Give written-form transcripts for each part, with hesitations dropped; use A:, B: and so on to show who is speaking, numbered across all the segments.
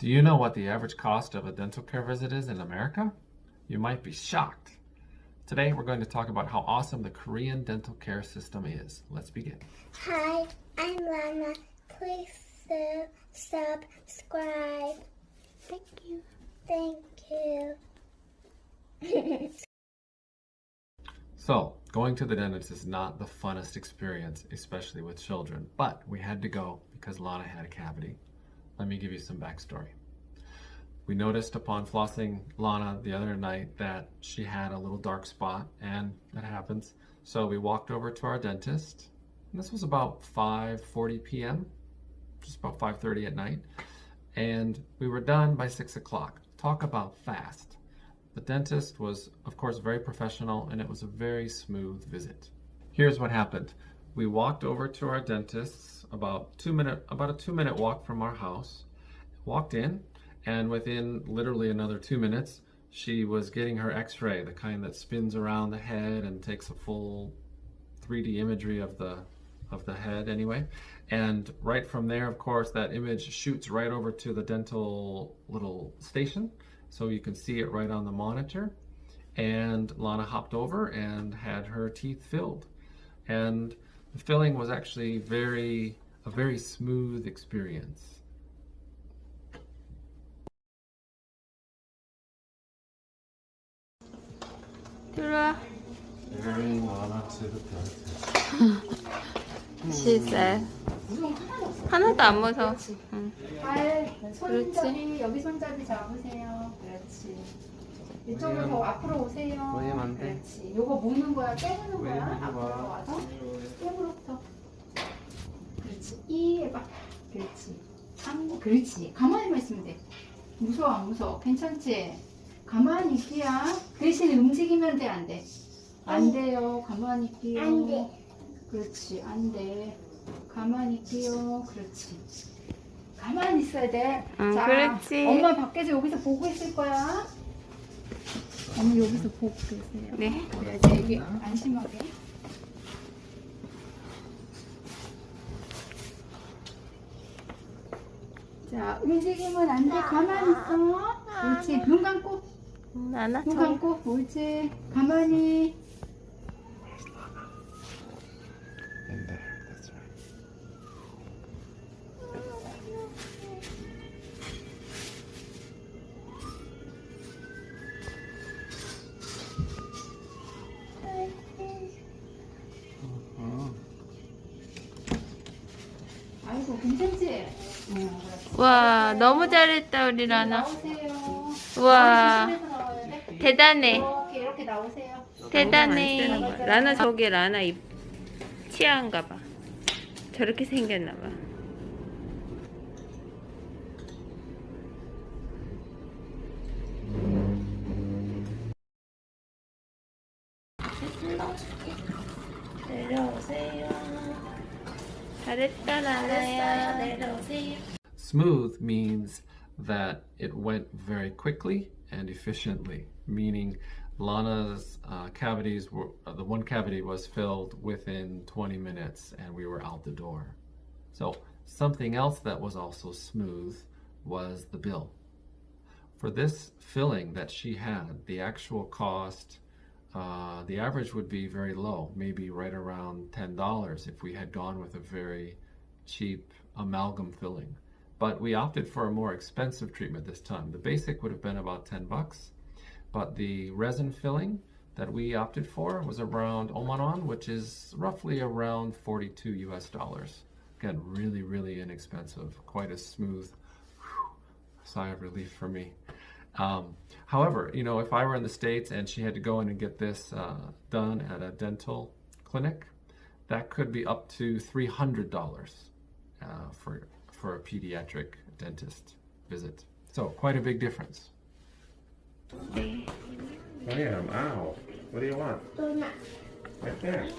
A: Do you know what the average cost of a dental care visit is in America? You might be shocked. Today we're going to talk about how awesome the Korean dental care system is. Let's begin.
B: Hi, I'm Lana. Please subscribe. Thank you. Thank you.
A: So, going to the dentist is not the funnest experience, especially with children, but we had to go because Lana had a cavity. Let me give you some backstory. We noticed upon flossing Lana the other night that she had a little dark spot, and that happens. So we walked over to our dentist, and this was about 5:40 p.m., just about 5:30 at night, and we were done by 6 o'clock. Talk about fast. The dentist was, of course, very professional, and it was a very smooth visit. Here's what happened. We walked over to our dentist's about a 2-minute walk from our house, walked in, and within literally another 2 minutes, she was getting her x-ray, the kind that spins around the head and takes a full 3D imagery of the head anyway. And right from there, of course, that image shoots right over to the dental little station, so you can see it right on the monitor. And Lana hopped over and had her teeth filled. And the filling was actually a very smooth experience.
C: 들어와.
A: Carrying Lana to the dentist.
C: She said. 하나도 안 무서워. 응.
D: 발 손잡이 여기 손잡이 잡으세요. 그렇지. 이쪽으로 더 앞으로 오세요. 그렇지. 요거 묶는 거야, 깨무는 거야. 앞으로 와서 깨무로부터. 그렇지. 이 해봐. 그렇지. 그렇지. 가만히만 있으면 돼. 무서워 안 무서워? 괜찮지? 가만히 있기야. 대신 움직이면 돼, 안 돼? 안 돼요. 가만히 있기요.
B: 안 돼.
D: 그렇지. 안 돼. 가만히 있기요. 그렇지. 가만히 있어야 돼.
C: 응,
D: 자,
C: 그렇지.
D: 엄마 밖에서 여기서 보고 있을 거야. 엄마 여기서 보고 계세요.
C: 네.
D: 그래야지 여기 안심하게. 자, 움직이면 안 돼. 가만히 있어. 옳지. 눈 감고.
C: 나나
D: 눈
C: 저.
D: 감고. 옳지. 가만히.
A: In there, that's right.
D: 아이고, 괜찮지? 응, 그렇지.
C: 와, 너무 잘했다 우리 라나.
D: 나오세요.
C: 와,
D: 조심해서 나와야 돼.
C: 대단해.
D: 이렇게 나오세요.
C: 대단해. 라나 저게 라나 입 치아인가 봐. 저렇게 생겼나 봐. 내려오세요. 잘했다 라나야. 내려오세요.
A: Smooth means that it went very quickly and efficiently, meaning Lana's cavities were, the one cavity was filled within 20 minutes and we were out the door. So something else that was also smooth was the bill. For this filling that she had, the actual cost, the average would be very low, maybe right around $10 if we had gone with a very cheap amalgam filling. But we opted for a more expensive treatment this time. The basic would have been about $10, but the resin filling that we opted for was around Omanon, which is roughly around $42 US. Again, really, really inexpensive. Quite a smooth sigh of relief for me. However, you know, if I were in the States and she had to go in and get this done at a dental clinic, that could be up to $300 for a pediatric dentist visit. So quite a big difference.
C: 네.
A: Bam, ow. What do you want? Right there.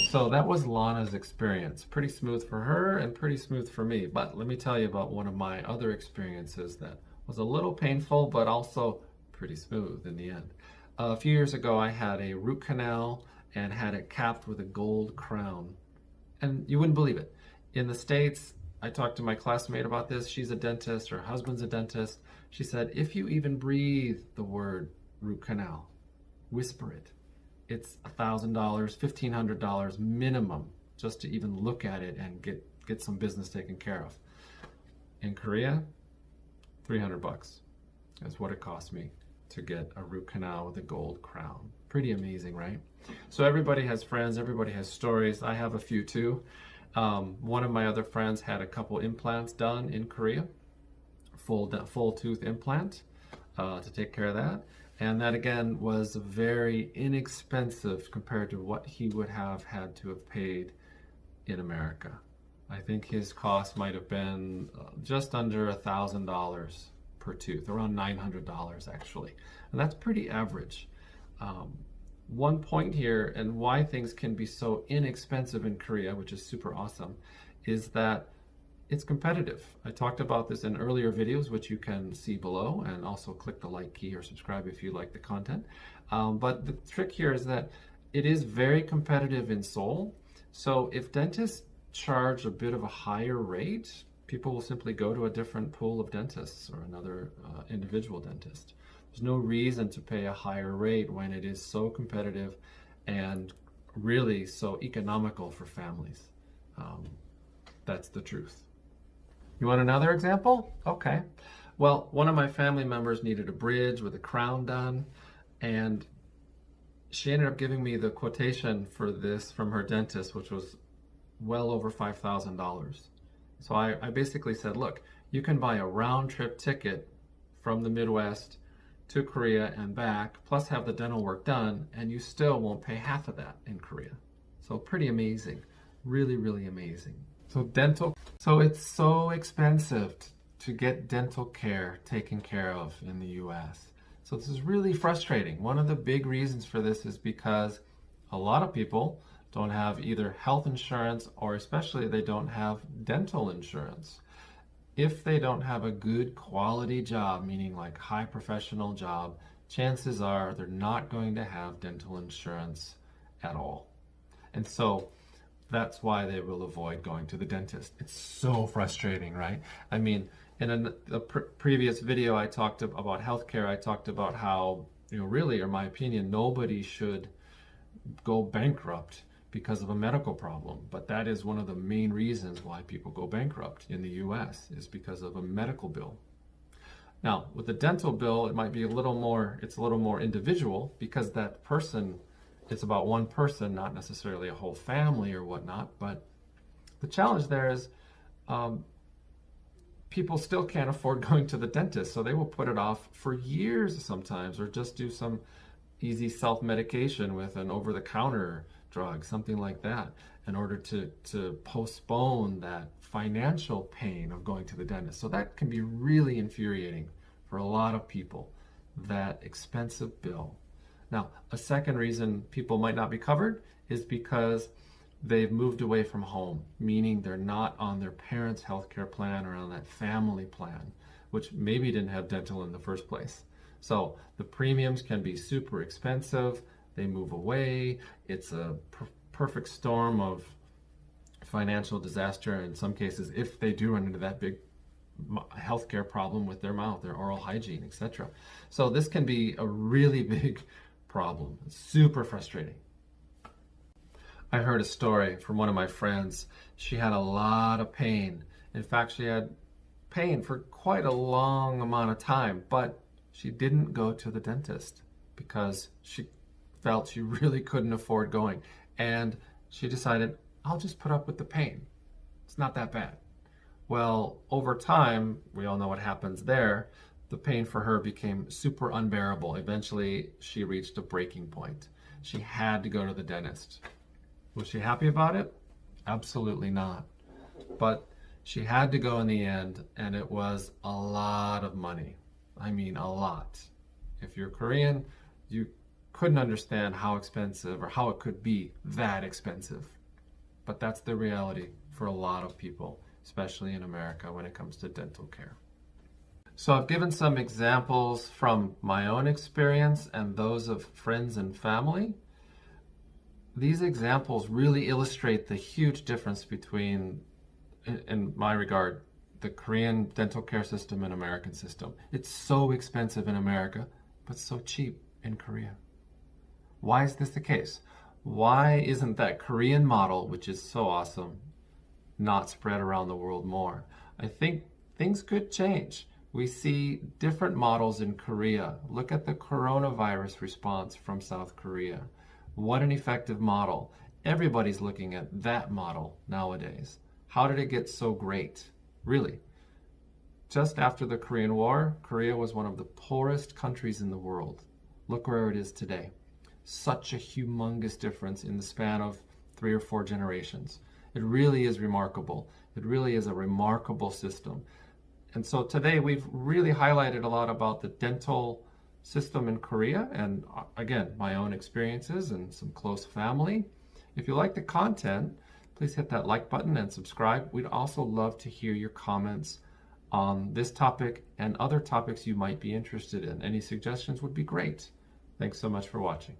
A: So that was Lana's experience. Pretty smooth for her and pretty smooth for me. But let me tell you about one of my other experiences that was a little painful, but also pretty smooth in the end. A few years ago, I had a root canal and had it capped with a gold crown. And you wouldn't believe it. In the States, I talked to my classmate about this. She's a dentist, her husband's a dentist. She said, if you even breathe the word root canal, whisper it, it's $1,000, $1,500 minimum just to even look at it and get some business taken care of. In Korea, $300 is what it cost me to get a root canal with a gold crown. Pretty amazing, right? So everybody has friends, everybody has stories. I have a few too. One of my other friends had a couple implants done in Korea, full tooth implant to take care of that. And that again was very inexpensive compared to what he would have had to have paid in America. I think his cost might have been just under $1,000 per tooth, around $900 actually. And that's pretty average. One point here, and why things can be so inexpensive in Korea, which is super awesome, is that it's competitive. I talked about this in earlier videos, which you can see below, and also click the like key or subscribe if you like the content. But the trick here is that it is very competitive in Seoul. So if dentists charge a bit of a higher rate, people will simply go to a different pool of dentists or another individual dentist. There's no reason to pay a higher rate when it is so competitive and really so economical for families. That's the truth. You want another example? Okay. Well, one of my family members needed a bridge with a crown done, and she ended up giving me the quotation for this from her dentist, which was well over $5,000. So I basically said, look, you can buy a round trip ticket from the Midwest to Korea and back, plus have the dental work done, and you still won't pay half of that in Korea. So pretty amazing. Really, really amazing. So it's so expensive to get dental care taken care of in the US. So this is really frustrating. One of the big reasons for this is because a lot of people don't have either health insurance or especially they don't have dental insurance. If they don't have a good quality job, meaning like high professional job, chances are they're not going to have dental insurance at all. And so that's why they will avoid going to the dentist. It's so frustrating, right? I mean, in a previous video I talked about healthcare. I talked about how, really, in my opinion, nobody should go bankrupt because of a medical problem. But that is one of the main reasons why people go bankrupt in the US, is because of a medical bill. Now, with the dental bill, it might be a little more individual, because that person, it's about one person, not necessarily a whole family or whatnot. But the challenge there is people still can't afford going to the dentist, so they will put it off for years sometimes, or just do some easy self-medication with an over-the-counter drug, something like that, in order to postpone that financial pain of going to the dentist. So that can be really infuriating for a lot of people, that expensive bill. Now, a second reason people might not be covered is because they've moved away from home, meaning they're not on their parents' healthcare plan or on that family plan, which maybe didn't have dental in the first place. So the premiums can be super expensive. They move away. It's a perfect storm of financial disaster in some cases, if they do run into that big healthcare problem with their mouth, their oral hygiene, etc. So this can be a really big problem. It's super frustrating. I heard a story from one of my friends. She had a lot of pain. In fact, she had pain for quite a long amount of time, but she didn't go to the dentist because she felt she really couldn't afford going. And she decided, I'll just put up with the pain. It's not that bad. Well, over time, we all know what happens there. The pain for her became super unbearable. Eventually, she reached a breaking point. She had to go to the dentist. Was she happy about it? Absolutely not. But she had to go in the end, and it was a lot of money. I mean, a lot. If you're Korean, you couldn't understand how expensive, or how it could be that expensive. But that's the reality for a lot of people, especially in America when it comes to dental care. So I've given some examples from my own experience and those of friends and family. These examples really illustrate the huge difference between in my regard, the Korean dental care system and American system. It's so expensive in America, but so cheap in Korea. Why is this the case? Why isn't that Korean model, which is so awesome, not spread around the world more? I think things could change. We see different models in Korea. Look at the coronavirus response from South Korea. What an effective model. Everybody's looking at that model nowadays. How did it get so great? Really? Just after the Korean War, Korea was one of the poorest countries in the world. Look where it is today. Such a humongous difference in the span of 3 or 4 generations. It really is remarkable. It really is a remarkable system. And so today we've really highlighted a lot about the dental system in Korea and again, my own experiences and some close family. If you like the content, please hit that like button and subscribe. We'd also love to hear your comments on this topic and other topics you might be interested in. Any suggestions would be great. Thanks so much for watching.